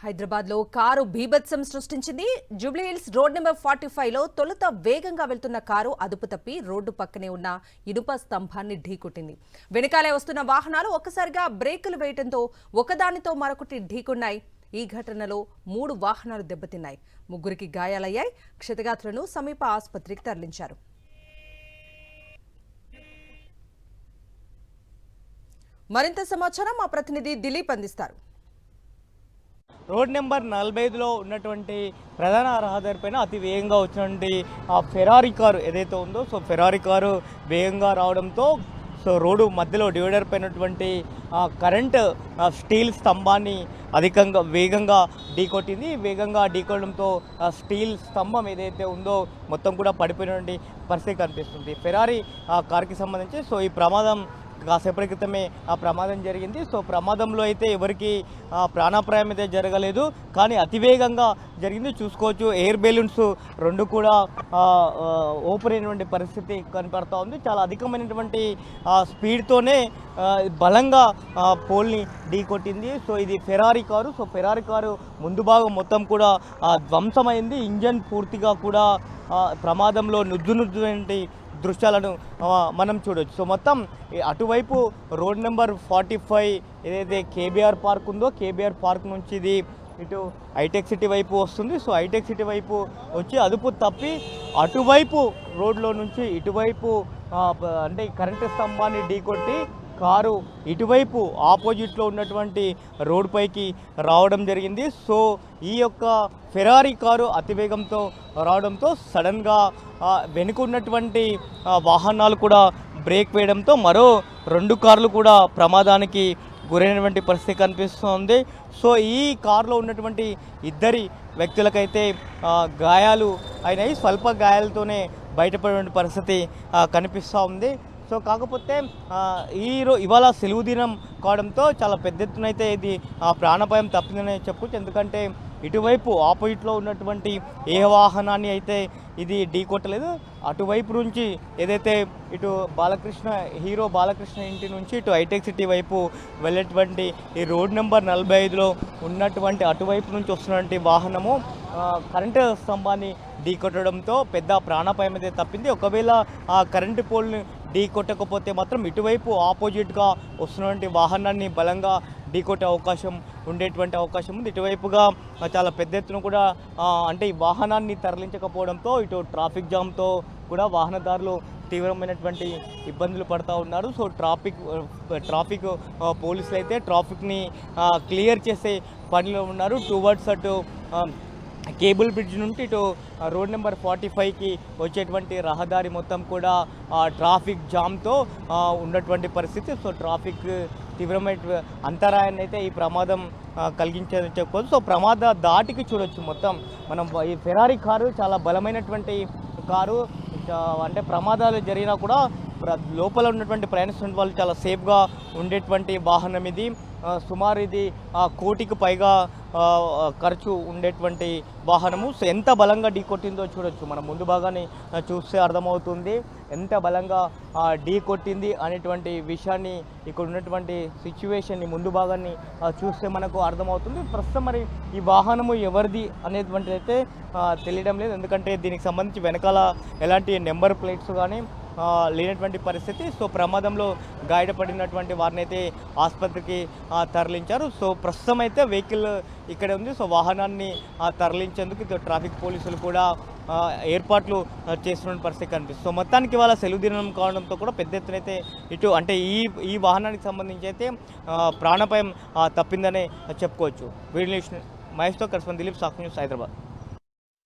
హైదరాబాద్ లో కారు బీభత్సం సృష్టించింది. జూబ్లీహిల్స్ రోడ్ నెంబర్ 45 లో తొలుత వేగంగా వెళ్తున్న కారు అదుపు తప్పి రోడ్డు పక్కనే ఉన్న ఇనుప స్తంభాన్ని ఢీకొట్టింది. వెనకాలే వస్తున్న వాహనాలు ఒక్కసారిగా బ్రేకులు వేయడంతో ఒకదానితో మరొకటి ఢీకొన్నాయి. ఈ ఘటనలో 3 వాహనాలు దెబ్బతిన్నాయి. 3కి గాయాలయ్యాయి. క్షతగాత్రులను సమీప ఆసుపత్రికి తరలించారు. మరింత సమాచారం మా ప్రతినిధి దిలీప్ అందిస్తారు. రోడ్ నెంబర్ 45లో ఉన్నటువంటి ప్రధాన రహదారిపైన అతి వేగంగా వచ్చినటువంటి ఆ ఫెరారీ కారు ఏదైతే ఉందో ఫెరారీ కారు వేగంగా రావడంతో రోడ్డు మధ్యలో డివైడర్ పైనటువంటి కరెంట్ స్టీల్ స్తంభాన్ని వేగంగా ఢీకొట్టింది. వేగంగా ఢీకొట్టడంతో స్టీల్ స్తంభం ఏదైతే ఉందో మొత్తం కూడా పడిపోయినటువంటి పరిస్థితి కనిపిస్తుంది. ఫెరారీ కారుకి సంబంధించి ఈ ప్రమాదం కాసేపటి క్రితమే ఆ ప్రమాదం జరిగింది. ప్రమాదంలో అయితే ఎవరికి ప్రాణాపాయం అయితే జరగలేదు, కానీ అతివేగంగా జరిగింది. చూసుకోవచ్చు, ఎయిర్ బెలూన్స్ 2 కూడా ఓపెన్ అయినటువంటి పరిస్థితి కనపడుతూ ఉంది. చాలా అధికమైనటువంటి స్పీడ్తోనే బలంగా పోల్ని ఢీకొట్టింది. ఇది ఫెరారీ కారు. ఫెరారీ కారు ముందు భాగం మొత్తం కూడా ధ్వంసమైంది. ఇంజన్ పూర్తిగా కూడా ప్రమాదంలో నుజ్జునైనటువంటి దృశ్యాలను మనం చూడవచ్చు. మొత్తం అటువైపు రోడ్ నెంబర్ 45 ఏదైతే కేబీఆర్ పార్క్ ఉందో కేబీఆర్ పార్క్ నుంచి ఇది ఇటు హైటెక్ సిటీ వైపు వస్తుంది. హైటెక్ సిటీ వైపు వచ్చి అదుపు తప్పి అటువైపు రోడ్లో నుంచి ఇటువైపు అంటే కరెంటు స్తంభాన్ని ఢీకొట్టి కారు ఇటువైపు ఆపోజిట్లో ఉన్నటువంటి రోడ్ పైకి రావడం జరిగింది. ఈ యొక్క ఫెరారీ కారు అతివేగంతో రావడంతో సడన్గా వెనుకున్నటువంటి వాహనాలు కూడా బ్రేక్ వేయడంతో మరో 2 కార్లు కూడా ప్రమాదానికి గురైనటువంటి పరిస్థితి కనిపిస్తుంది. ఈ కారులో ఉన్నటువంటి 2 వ్యక్తులకైతే గాయాలు అయినాయి. స్వల్ప గాయాలతోనే బయటపడే పరిస్థితి కనిపిస్తూ ఉంది. కాకపోతే ఇవాళ సెలవు దినం కావడంతో చాలా పెద్ద ఎత్తున అయితే ఇది ప్రాణాపాయం తప్పిందని చెప్పవచ్చు. ఎందుకంటే ఇటువైపు ఆపోజిట్లో ఉన్నటువంటి ఏ వాహనాన్ని అయితే ఇది ఢీకొట్టలేదు. అటువైపు నుంచి ఏదైతే ఇటు హీరో బాలకృష్ణ ఇంటి నుంచి ఇటు హైటెక్ సిటీ వైపు వెళ్ళేటువంటి ఈ రోడ్ నెంబర్ 45లో ఉన్నటువంటి అటువైపు నుంచి వస్తున్నటువంటి వాహనము కరెంటు స్తంభాన్ని ఢీకొట్టడంతో పెద్ద ప్రాణాపాయం అయితే తప్పింది. ఒకవేళ ఆ కరెంటు పోల్ని ఢీకొట్టకపోతే మాత్రం ఇటువైపు ఆపోజిట్గా వస్తున్నటువంటి వాహనాన్ని బలంగా ఢీకొట్టే ఉండేటువంటి అవకాశం ఉంది. ఇటువైపుగా చాలా పెద్ద ఎత్తున కూడా అంటే ఈ వాహనాన్ని తరలించకపోవడంతో ఇటు ట్రాఫిక్ జామ్తో కూడా వాహనదారులు తీవ్రమైనటువంటి ఇబ్బందులు పడుతూ ఉన్నారు. ట్రాఫిక్ పోలీసులు అయితే ట్రాఫిక్ని క్లియర్ చేసే పనిలో ఉన్నారు. టువర్డ్స్ అటు కేబుల్ బ్రిడ్జ్ నుండి ఇటు రోడ్ నెంబర్ 45కి వచ్చేటువంటి రహదారి మొత్తం కూడా ట్రాఫిక్ జామ్తో ఉన్నటువంటి పరిస్థితి. ట్రాఫిక్ తీవ్రమైన అంతరాయాన్ని అయితే ఈ ప్రమాదం కలిగించేదని చెప్పుకోవచ్చు. ప్రమాద దాటికి చూడొచ్చు మొత్తం మనం. ఈ ఫెరారీ కారు చాలా బలమైనటువంటి కారు. అంటే ప్రమాదాలు జరిగినా కూడా లోపల ఉన్నటువంటి ప్రయాణిస్తున్న వాళ్ళు చాలా సేఫ్గా ఉండేటువంటి వాహనం ఇది. సుమారు ఇది 1 కోటికి పైగా ఖర్చు ఉండేటువంటి వాహనము. ఎంత బలంగా ఢీకొట్టిందో చూడొచ్చు. మనం ముందు భాగాన్ని చూస్తే అర్థమవుతుంది ఎంత బలంగా ఢీకొట్టింది అనేటువంటి విషయాన్ని. ఇక్కడ ఉన్నటువంటి సిచ్యువేషన్ని ముందు భాగాన్ని చూస్తే మనకు అర్థమవుతుంది. ప్రస్తుతం మరి ఈ వాహనము ఎవరిది అనేటువంటిది అయితే తెలియడం లేదు. ఎందుకంటే దీనికి సంబంధించి వెనకాల ఎలాంటి నెంబర్ ప్లేట్స్ కానీ లేనటువంటి పరిస్థితి. ప్రమాదంలో గాయపడినటువంటి వారిని అయితే ఆసుపత్రికి తరలించారు. ప్రస్తుతం అయితే వెహికల్ ఇక్కడే ఉంది. వాహనాన్ని తరలించేందుకు ట్రాఫిక్ పోలీసులు కూడా ఏర్పాట్లు చేస్తున్న పరిస్థితి కనిపిస్తుంది. మొత్తానికి వాళ్ళ సెలవు దినం కావడంతో కూడా పెద్ద ఎత్తున అయితే ఇటు అంటే ఈ వాహనానికి సంబంధించి అయితే ప్రాణాపాయం తప్పిందనే చెప్పుకోవచ్చు. వీడియో మహేష్తో కరెస్పాండెంట్ దిలీప్, సాక్షి న్యూస్, హైదరాబాద్.